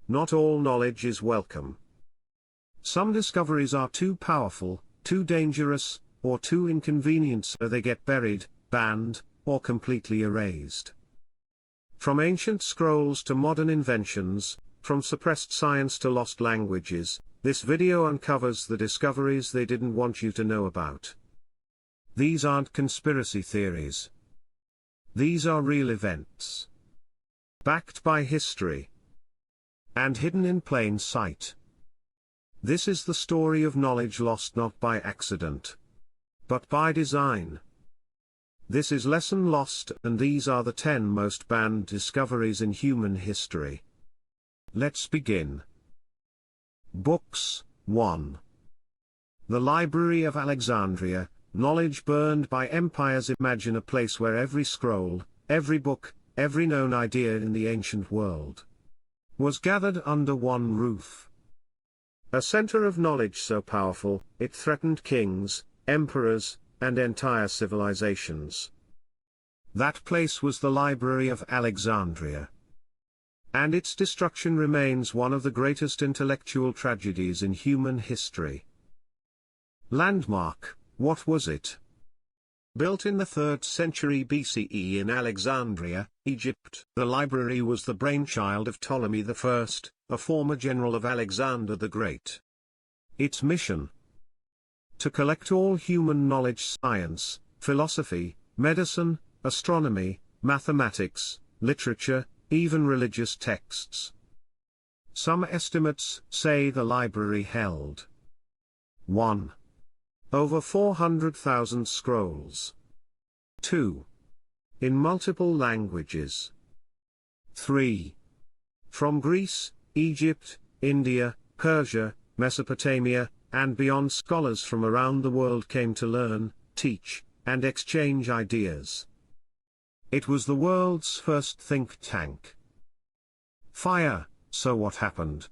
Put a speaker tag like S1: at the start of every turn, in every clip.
S1: Not all knowledge is welcome. Some discoveries are too powerful, too dangerous, or too inconvenient, so they get buried, banned, or completely erased. From ancient scrolls to modern inventions, from suppressed science to lost languages, this video uncovers the discoveries they didn't want you to know about. These aren't conspiracy theories. These are real events. Backed by history. And hidden in plain sight. This is the story of knowledge lost not by accident, but by design. This is Lesson Lost, and these are the 10 most banned discoveries in human history. Let's begin. Books. 1. The Library of Alexandria, knowledge burned by empires. Imagine a place where every scroll, every book, every known idea in the ancient world was gathered under one roof. A center of knowledge so powerful, it threatened kings, emperors, and entire civilizations. That place was the Library of Alexandria. And its destruction remains one of the greatest intellectual tragedies in human history. Landmark, what was it? Built in the 3rd century BCE in Alexandria, Egypt, the library was the brainchild of Ptolemy I, a former general of Alexander the Great. Its mission? To collect all human knowledge, science, philosophy, medicine, astronomy, mathematics, literature, even religious texts. Some estimates say the library held 1. Over 400,000 scrolls. 2. In multiple languages. 3. From Greece, Egypt, India, Persia, Mesopotamia, and beyond, scholars from around the world came to learn, teach, and exchange ideas. It was the world's first think tank. Fire, so what happened?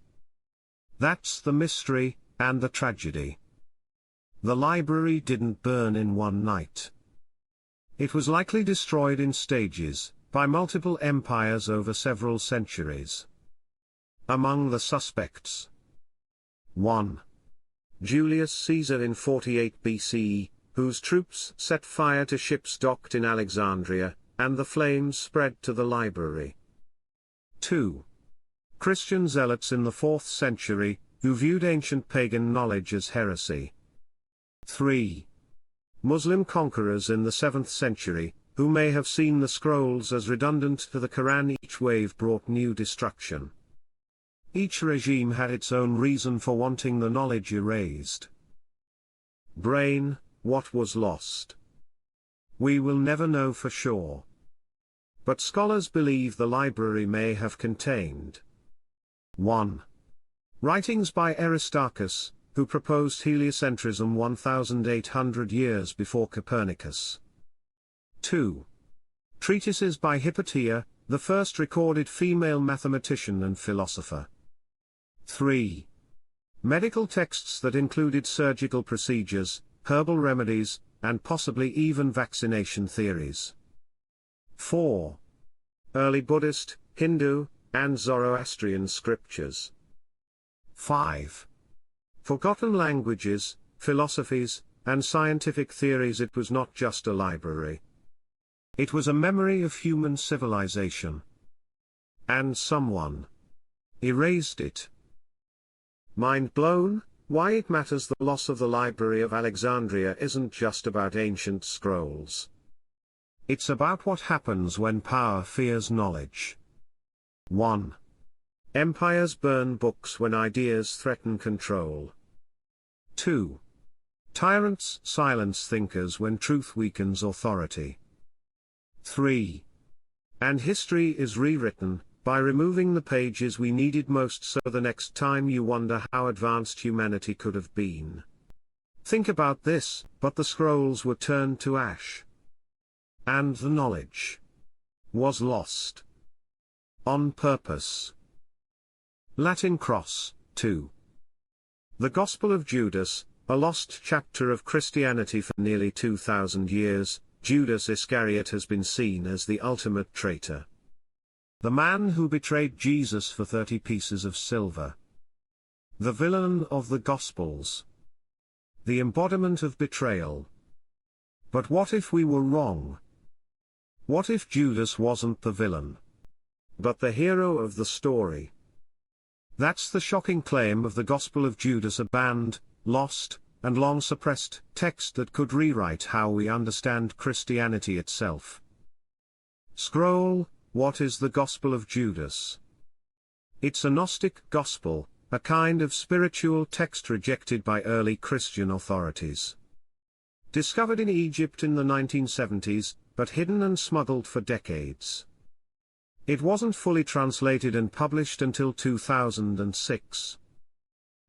S1: That's the mystery, and the tragedy. The library didn't burn in one night. It was likely destroyed in stages, by multiple empires over several centuries. Among the suspects: 1. Julius Caesar in 48 BCE, whose troops set fire to ships docked in Alexandria, and the flames spread to the library. 2. Christian zealots in the 4th century, who viewed ancient pagan knowledge as heresy. 3. Muslim conquerors in the 7th century, who may have seen the scrolls as redundant to the Quran. Each wave brought new destruction. Each regime had its own reason for wanting the knowledge erased. Brain, what was lost? We will never know for sure. But scholars believe the library may have contained 1. Writings by Aristarchus, who proposed heliocentrism 1,800 years before Copernicus. 2. Treatises by Hypatia, the first recorded female mathematician and philosopher. 3. Medical texts that included surgical procedures, herbal remedies, and possibly even vaccination theories. 4. Early Buddhist, Hindu, and Zoroastrian scriptures. 5. Forgotten languages, philosophies, and scientific theories. It was not just a library. It was a memory of human civilization. And someone erased it. Mind blown? Why it matters? The loss of the Library of Alexandria isn't just about ancient scrolls. It's about what happens when power fears knowledge. 1. Empires burn books when ideas threaten control. 2. Tyrants silence thinkers when truth weakens authority. 3. And history is rewritten, by removing the pages we needed most, so the next time you wonder how advanced humanity could have been. Think about this: but the scrolls were turned to ash. And the knowledge was lost. On purpose. Latin Cross, 2. The Gospel of Judas, a lost chapter of Christianity. For nearly 2,000 years, Judas Iscariot has been seen as the ultimate traitor. The man who betrayed Jesus for 30 pieces of silver. The villain of the Gospels. The embodiment of betrayal. But what if we were wrong? What if Judas wasn't the villain, but the hero of the story? That's the shocking claim of the Gospel of Judas, a banned, lost, and long-suppressed text that could rewrite how we understand Christianity itself. Scroll, what is the Gospel of Judas? It's a Gnostic gospel, a kind of spiritual text rejected by early Christian authorities. Discovered in Egypt in the 1970s, but hidden and smuggled for decades. It wasn't fully translated and published until 2006.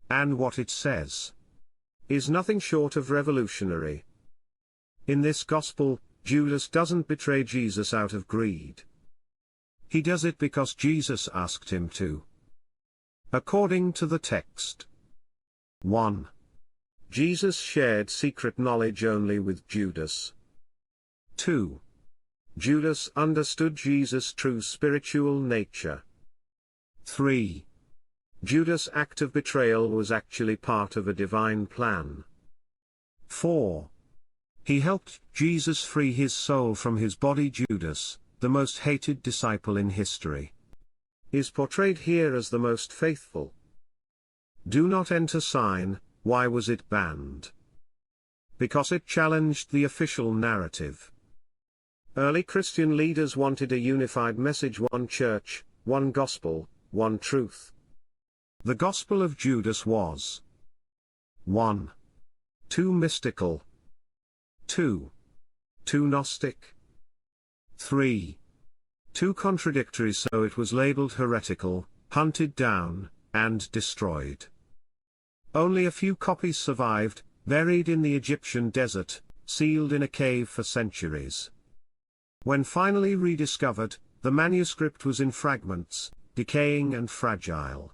S1: And what it says is nothing short of revolutionary. In this gospel, Judas doesn't betray Jesus out of greed. He does it because Jesus asked him to. According to the text. 1. Jesus shared secret knowledge only with Judas. 2. Judas understood Jesus' true spiritual nature. 3. Judas' act of betrayal was actually part of a divine plan. 4. He helped Jesus free his soul from his body. Judas, the most hated disciple in history, is portrayed here as the most faithful. Do not enter sign. Why was it banned? Because it challenged the official narrative. Early Christian leaders wanted a unified message: one church, one gospel, one truth. The Gospel of Judas was 1. Too mystical. 2. Too Gnostic. 3. Too contradictory, so it was labeled heretical, hunted down, and destroyed. Only a few copies survived, buried in the Egyptian desert, sealed in a cave for centuries. When finally rediscovered, the manuscript was in fragments, decaying and fragile.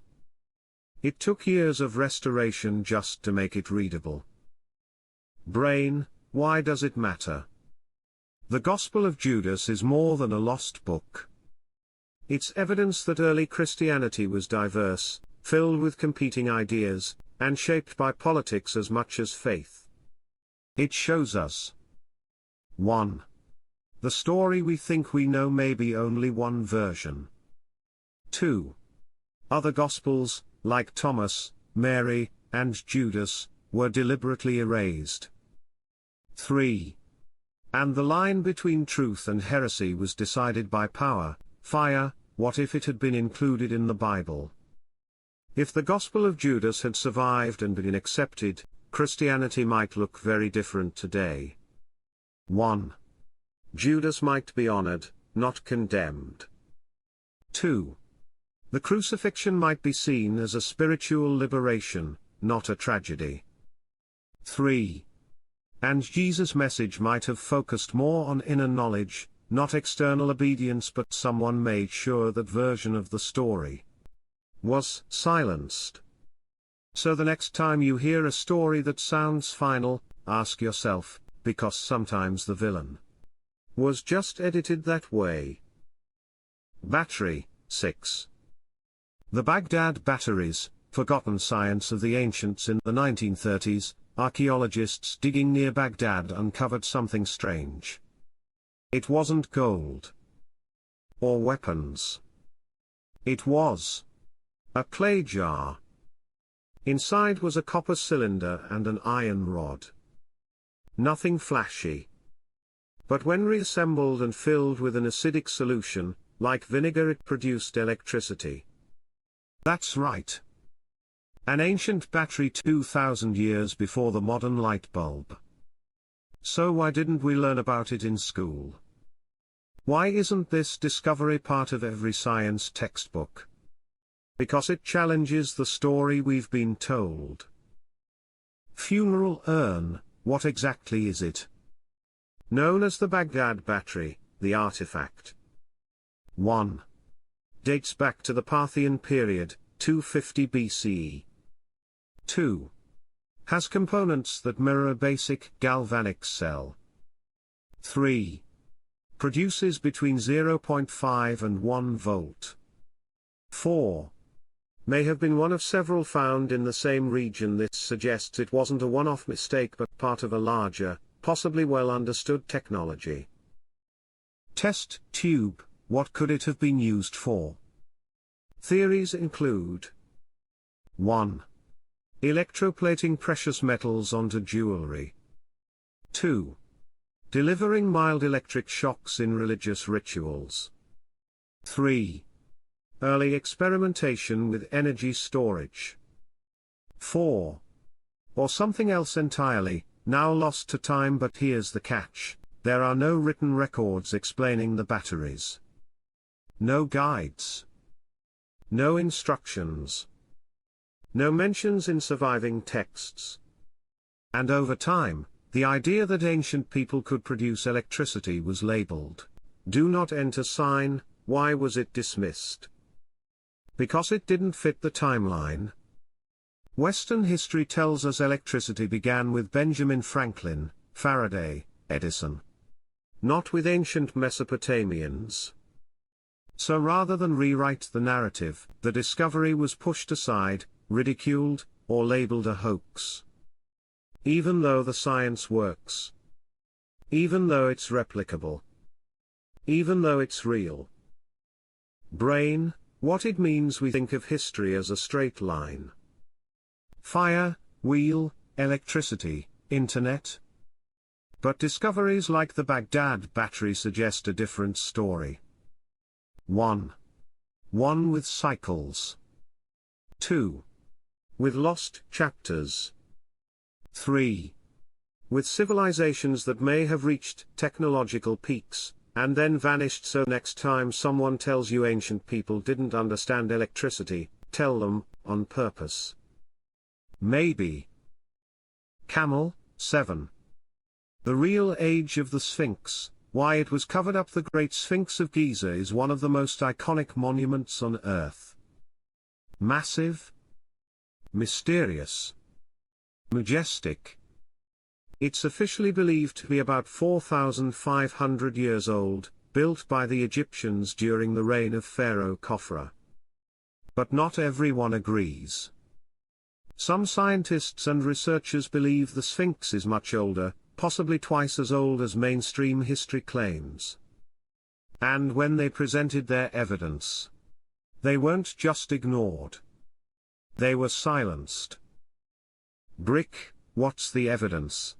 S1: It took years of restoration just to make it readable. Brain, why does it matter? The Gospel of Judas is more than a lost book. It's evidence that early Christianity was diverse, filled with competing ideas, and shaped by politics as much as faith. It shows us 1. The story we think we know may be only one version. 2. Other Gospels, like Thomas, Mary, and Judas, were deliberately erased. 3. And the line between truth and heresy was decided by power, fire. What if it had been included in the Bible? If the Gospel of Judas had survived and been accepted, Christianity might look very different today. 1. Judas might be honored, not condemned. 2. The crucifixion might be seen as a spiritual liberation, not a tragedy. 3. And Jesus' message might have focused more on inner knowledge, not external obedience, but someone made sure that version of the story was silenced. So the next time you hear a story that sounds final, ask yourself, because sometimes the villain was just edited that way. Battery, 6. The Baghdad batteries, forgotten science of the ancients. In the 1930s, archaeologists digging near Baghdad uncovered something strange. It wasn't gold or weapons. It was a clay jar. Inside was a copper cylinder and an iron rod. Nothing flashy. But when reassembled and filled with an acidic solution, like vinegar, it produced electricity. That's right. An ancient battery 2,000 years before the modern light bulb. So why didn't we learn about it in school? Why isn't this discovery part of every science textbook? Because it challenges the story we've been told. Funeral urn, what exactly is it? Known as the Baghdad battery, the artifact 1. Dates back to the Parthian period, 250 BCE. 2. Has components that mirror a basic galvanic cell. 3. produces between 0.5 and 1 volt. 4. May have been one of several found in the same region. This suggests it wasn't a one-off mistake but part of a larger, possibly well-understood technology. Test tube, what could it have been used for? Theories include 1. Electroplating precious metals onto jewelry. 2. Delivering mild electric shocks in religious rituals. 3. Early experimentation with energy storage. 4. Or something else entirely, now lost to time. But here's the catch, there are no written records explaining the batteries. No guides. No instructions. No mentions in surviving texts. And over time, the idea that ancient people could produce electricity was labeled, "Do not enter sign." Why was it dismissed? Because it didn't fit the timeline. Western history tells us electricity began with Benjamin Franklin, Faraday, Edison. Not with ancient Mesopotamians. So rather than rewrite the narrative, the discovery was pushed aside, ridiculed, or labeled a hoax. Even though the science works. Even though it's replicable. Even though it's real. Brain, what it means we think of history as a straight line. Fire, wheel, electricity, internet. But discoveries like the Baghdad battery suggest a different story. 1. One with cycles. 2. With lost chapters. 3. With civilizations that may have reached technological peaks, and then vanished. So next time someone tells you ancient people didn't understand electricity, tell them, on purpose. Maybe. Camel, 7. The real age of the Sphinx, why it was covered up. The Great Sphinx of Giza is one of the most iconic monuments on Earth. Massive. Mysterious. Majestic. It's officially believed to be about 4,500 years old, built by the Egyptians during the reign of Pharaoh Khafra. But not everyone agrees. Some scientists and researchers believe the Sphinx is much older, possibly twice as old as mainstream history claims. And when they presented their evidence, they weren't just ignored. They were silenced. Brick, what's the evidence?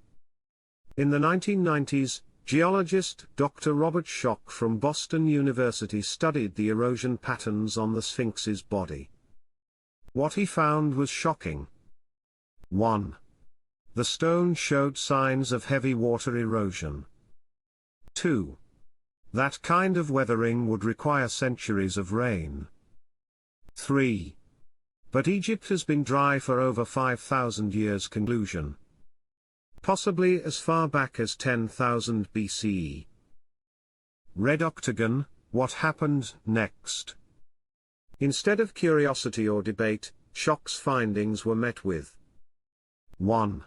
S1: In the 1990s, geologist Dr. Robert Schoch from Boston University studied the erosion patterns on the Sphinx's body. What he found was shocking. 1. The stone showed signs of heavy water erosion. 2. That kind of weathering would require centuries of rain. 3. But Egypt has been dry for over 5,000 years. Conclusion. Possibly as far back as 10,000 BCE. Red Octagon, what happened next? Instead of curiosity or debate, Schoch's findings were met with 1.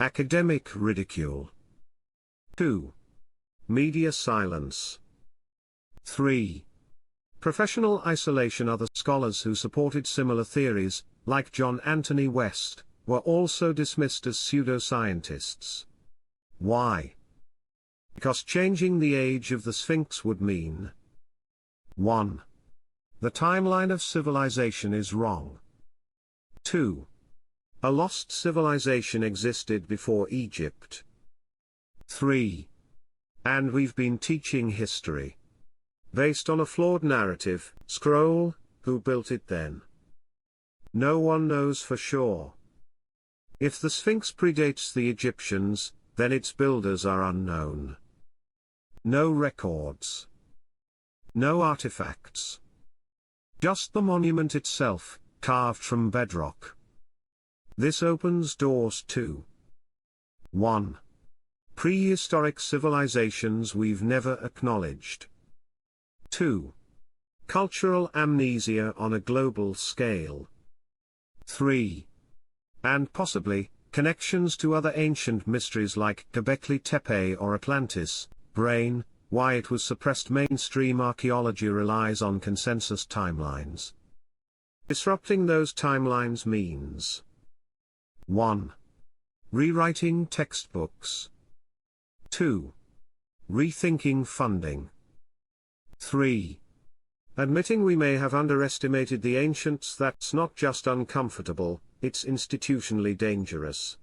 S1: Academic ridicule. 2. Media silence. 3. Professional isolation. Other scholars who supported similar theories, like John Anthony West, were also dismissed as pseudoscientists. Why? Because changing the age of the Sphinx would mean 1. The timeline of civilization is wrong. 2. A lost civilization existed before Egypt. 3. And we've been teaching history based on a flawed narrative. Scroll, who built it then? No one knows for sure. If the Sphinx predates the Egyptians, then its builders are unknown. No records. No artifacts. Just the monument itself, carved from bedrock. This opens doors to 1. Prehistoric civilizations we've never acknowledged. 2. Cultural amnesia on a global scale. 3. And possibly, connections to other ancient mysteries like Göbekli Tepe or Atlantis. Brain, why it was suppressed. Mainstream archaeology relies on consensus timelines. Disrupting those timelines means 1. Rewriting textbooks. 2. Rethinking funding. 3. Admitting we may have underestimated the ancients. That's not just uncomfortable, it's institutionally dangerous.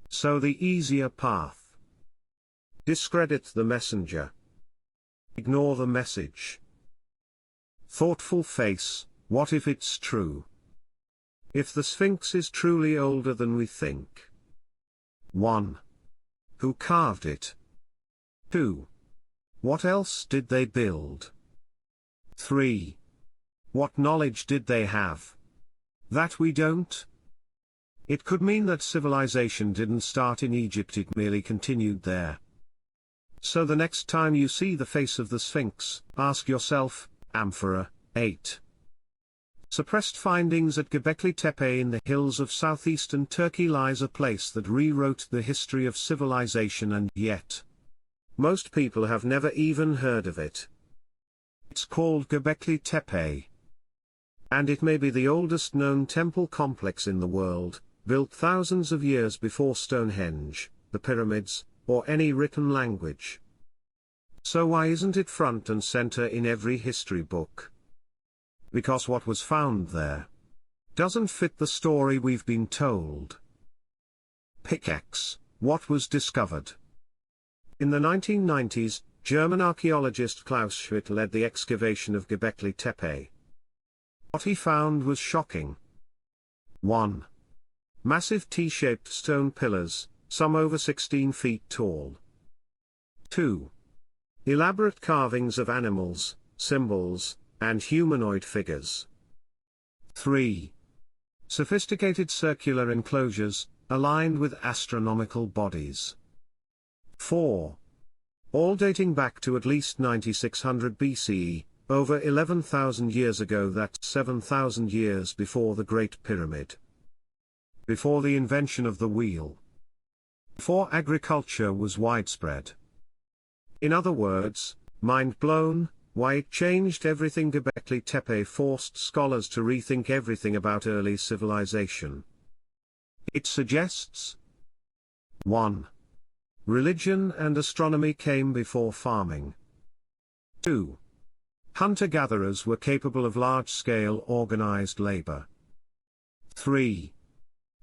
S1: So the easier path. Discredit the messenger. Ignore the message. Thoughtful face, what if it's true? If the Sphinx is truly older than we think. 1. Who carved it? 2. What else did they build? 3. What knowledge did they have that we don't? It could mean that civilization didn't start in Egypt, it merely continued there. So the next time you see the face of the Sphinx, ask yourself, Amphora, 8. Suppressed findings at Göbekli Tepe in the hills of southeastern Turkey lies a place that rewrote the history of civilization, and yet most people have never even heard of it. It's called Göbekli Tepe. And it may be the oldest known temple complex in the world, built thousands of years before Stonehenge, the pyramids, or any written language. So why isn't it front and center in every history book? Because what was found there doesn't fit the story we've been told. Pickaxe, what was discovered? In the 1990s, German archaeologist Klaus Schmidt led the excavation of Göbekli Tepe. What he found was shocking. 1. Massive T-shaped stone pillars, some over 16 feet tall. 2. Elaborate carvings of animals, symbols, and humanoid figures. 3. Sophisticated circular enclosures, aligned with astronomical bodies. 4. All dating back to at least 9600 BCE, over 11,000 years ago. That's 7,000 years before the Great Pyramid. Before the invention of the wheel. Before agriculture was widespread. In other words, mind blown, why it changed everything. Göbekli Tepe forced scholars to rethink everything about early civilization. It suggests 1. Religion and astronomy came before farming. 2. Hunter-gatherers were capable of large-scale organized labor. 3.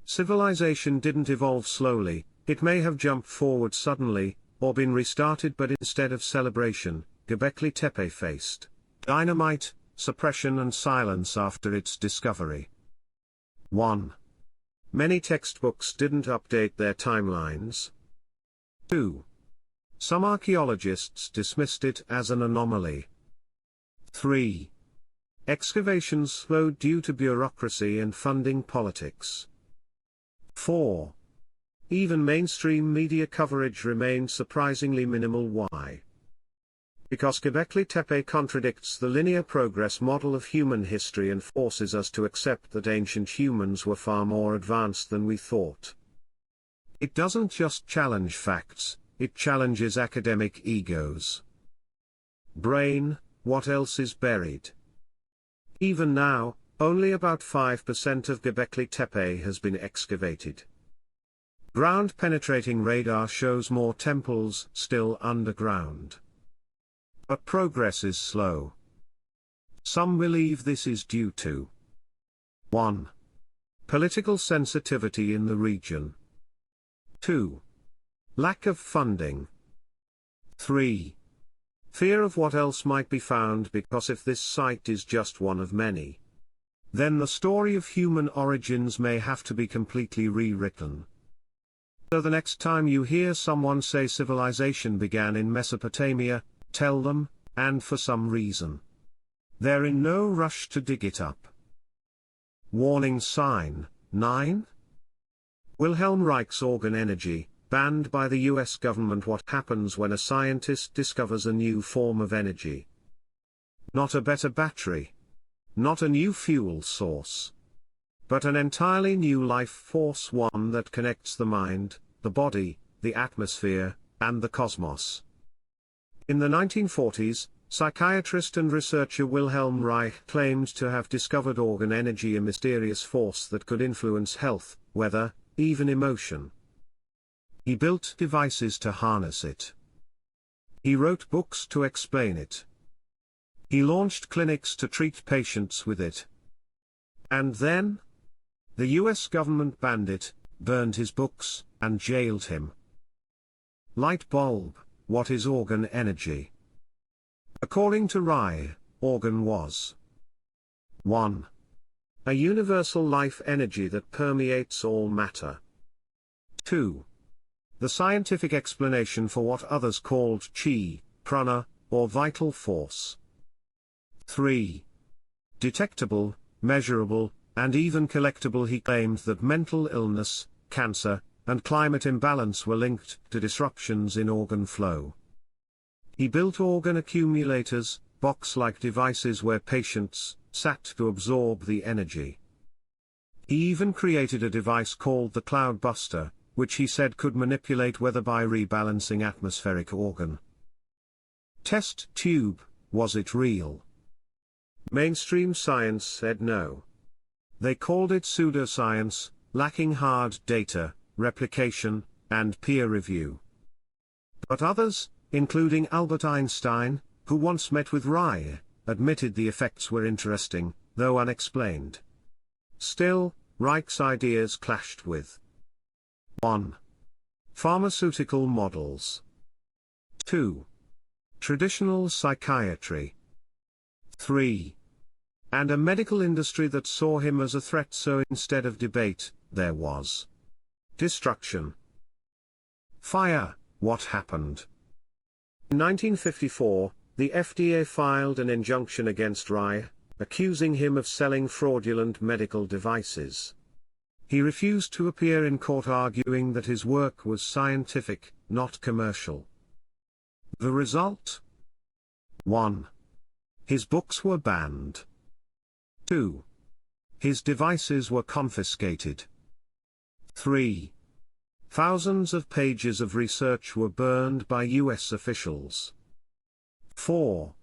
S1: Civilization didn't evolve slowly, it may have jumped forward suddenly, or been restarted, but instead of celebration, Göbekli Tepe faced dynamite, suppression and silence after its discovery. 1. Many textbooks didn't update their timelines. 2. Some archaeologists dismissed it as an anomaly. 3. Excavations slowed due to bureaucracy and funding politics. 4. Even mainstream media coverage remained surprisingly minimal. Why? Because Göbekli Tepe contradicts the linear progress model of human history and forces us to accept that ancient humans were far more advanced than we thought. It doesn't just challenge facts, it challenges academic egos. Brain, what else is buried? Even now, only about 5% of Göbekli Tepe has been excavated. Ground-penetrating radar shows more temples still underground. But progress is slow. Some believe this is due to 1. Political sensitivity in the region. 2. Lack of funding. 3. Fear of what else might be found, because if this site is just one of many, then the story of human origins may have to be completely rewritten. So the next time you hear someone say civilization began in Mesopotamia, tell them, and for some reason, they're in no rush to dig it up. Warning sign, 9. Wilhelm Reich's organ energy, banned by the US government. What happens when a scientist discovers a new form of energy? Not a better battery. Not a new fuel source. But an entirely new life force, one that connects the mind, the body, the atmosphere, and the cosmos. In the 1940s, psychiatrist and researcher Wilhelm Reich claimed to have discovered organ energy, a mysterious force that could influence health, weather, even emotion. He built devices to harness it. He wrote books to explain it. He launched clinics to treat patients with it. And then? The US government banned it, burned his books, and jailed him. Light bulb, what is organ energy? According to Reich, organ was 1. A universal life energy that permeates all matter. 2. The scientific explanation for what others called chi, prana, or vital force. 3. Detectable, measurable, and even collectible. He claimed that mental illness, cancer, and climate imbalance were linked to disruptions in organ flow. He built organ accumulators, box-like devices where patients sat to absorb the energy. He even created a device called the Cloud Buster, which he said could manipulate weather by rebalancing atmospheric organ. Test tube, was it real? Mainstream science said no. They called it pseudoscience, lacking hard data, replication, and peer review. But others, including Albert Einstein, who once met with Reich, admitted the effects were interesting, though unexplained. Still, Reich's ideas clashed with 1. Pharmaceutical models. 2. Traditional psychiatry. 3. And a medical industry that saw him as a threat, so instead of debate, there was destruction. Fire, what happened? In 1954, the FDA filed an injunction against Reich, accusing him of selling fraudulent medical devices. He refused to appear in court, arguing that his work was scientific, not commercial. The result? 1. His books were banned. 2. His devices were confiscated. 3. Thousands of pages of research were burned by US officials. 4.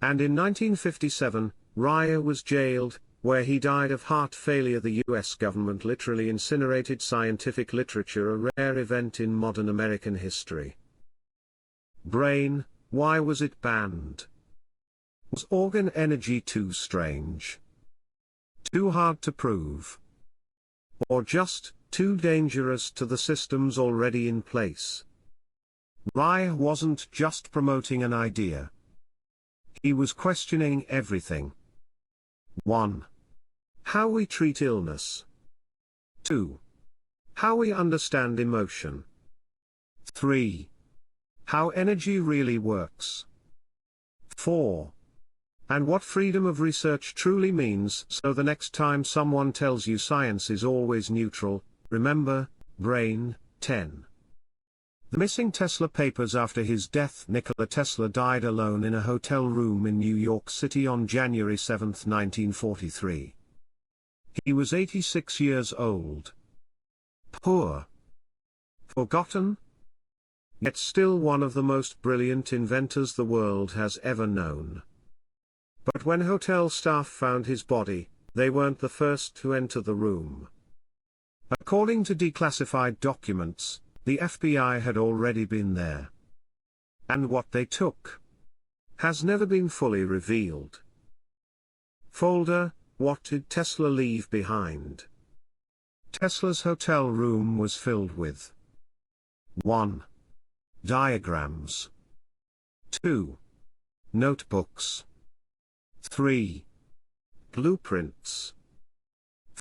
S1: And in 1957, Reich was jailed, where he died of heart failure. The US government literally incinerated scientific literature, a rare event in modern American history. Brain, why was it banned? Was organ energy too strange? Too hard to prove? Or just too dangerous to the systems already in place? Reich wasn't just promoting an idea. He was questioning everything. 1. How we treat illness. 2. How we understand emotion. 3. How energy really works. 4. And what freedom of research truly means. So the next time someone tells you science is always neutral, remember, Brain, 10. The missing Tesla papers. After his death, Nikola Tesla died alone in a hotel room in New York City on January 7, 1943. He was 86 years old. Poor. Forgotten? Yet still one of the most brilliant inventors the world has ever known. But when hotel staff found his body, they weren't the first to enter the room. According to declassified documents, the FBI had already been there. And what they took has never been fully revealed. Folder, what did Tesla leave behind? Tesla's hotel room was filled with 1. Diagrams. 2. Notebooks. 3. Blueprints.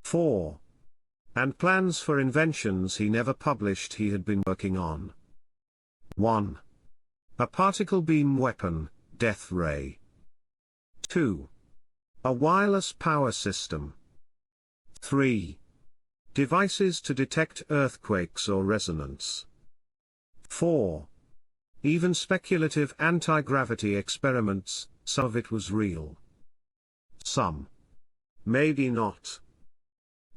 S1: 4. And plans for inventions he never published he had been working on. 1. A particle beam weapon, death ray. 2. A wireless power system. 3. Devices to detect earthquakes or resonance. 4. Even speculative anti-gravity experiments, some of it was real. Some. Maybe not.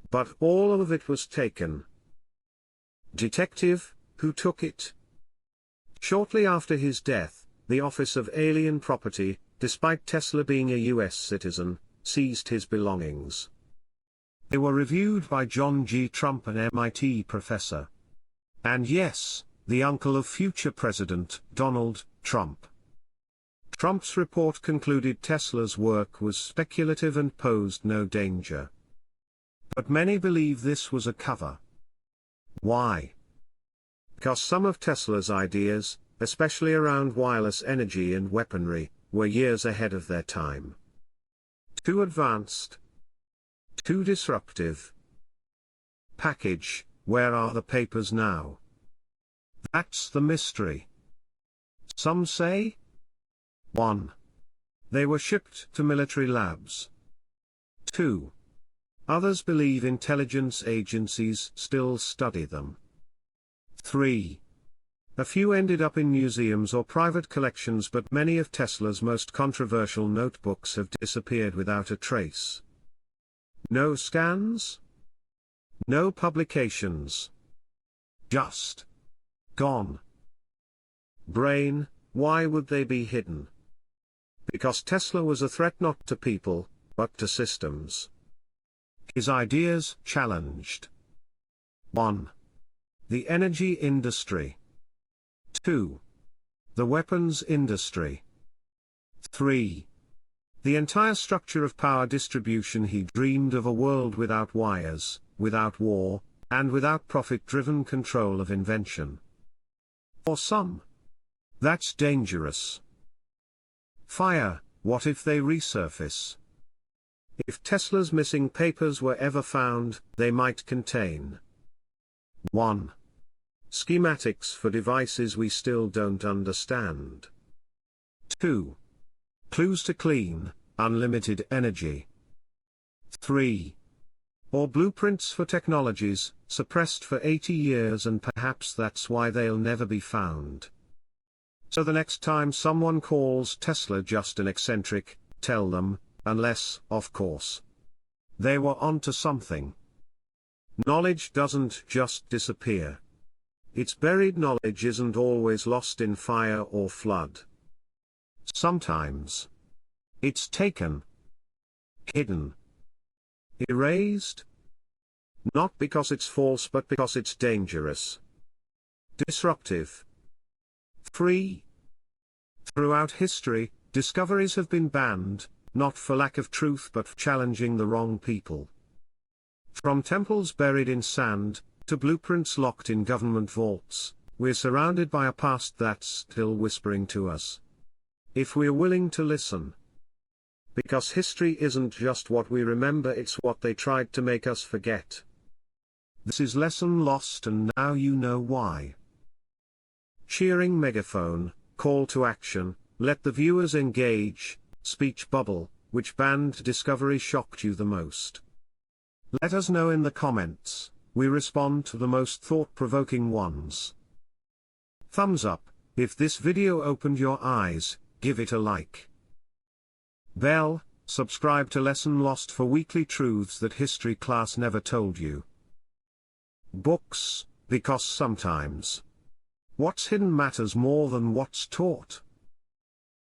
S1: But all of it was taken. Detective, who took it? Shortly after his death, the Office of Alien Property, despite Tesla being a US citizen, seized his belongings. They were reviewed by John G. Trump, an MIT professor. And yes, the uncle of future President Donald Trump. Trump's report concluded Tesla's work was speculative and posed no danger. But many believe this was a cover. Why? Because some of Tesla's ideas, especially around wireless energy and weaponry, were years ahead of their time. Too advanced. Too disruptive. Package, where are the papers now? That's the mystery. Some say 1. They were shipped to military labs. 2. Others believe intelligence agencies still study them. 3. A few ended up in museums or private collections, but many of Tesla's most controversial notebooks have disappeared without a trace. No scans? No publications. Just gone. Brain, why would they be hidden? Because Tesla was a threat not to people, but to systems. His ideas challenged 1. The energy industry. 2. The weapons industry. 3. The entire structure of power distribution. He dreamed of a world without wires, without war, and without profit-driven control of invention. For some, that's dangerous. Fire, what if they resurface? If Tesla's missing papers were ever found, they might contain 1. Schematics for devices we still don't understand. 2. Clues to clean, unlimited energy. 3. Or blueprints for technologies, suppressed for 80 years, and perhaps that's why they'll never be found. So the next time someone calls Tesla just an eccentric, tell them, unless, of course, they were onto something. Knowledge doesn't just disappear. Its buried knowledge isn't always lost in fire or flood. Sometimes it's taken, hidden, erased. Not because it's false, but because it's dangerous, disruptive. 3. Throughout history, discoveries have been banned, not for lack of truth but for challenging the wrong people. From temples buried in sand, to blueprints locked in government vaults, we're surrounded by a past that's still whispering to us, if we're willing to listen. Because history isn't just what we remember, it's what they tried to make us forget. This is Lesson Lost, and now you know why. Cheering megaphone, call to action, let the viewers engage, speech bubble, which banned discovery shocked you the most? Let us know in the comments, we respond to the most thought-provoking ones. Thumbs up, if this video opened your eyes, give it a like. Bell, subscribe to Lesson Lost for weekly truths that history class never told you. Books, because sometimes what's hidden matters more than what's taught.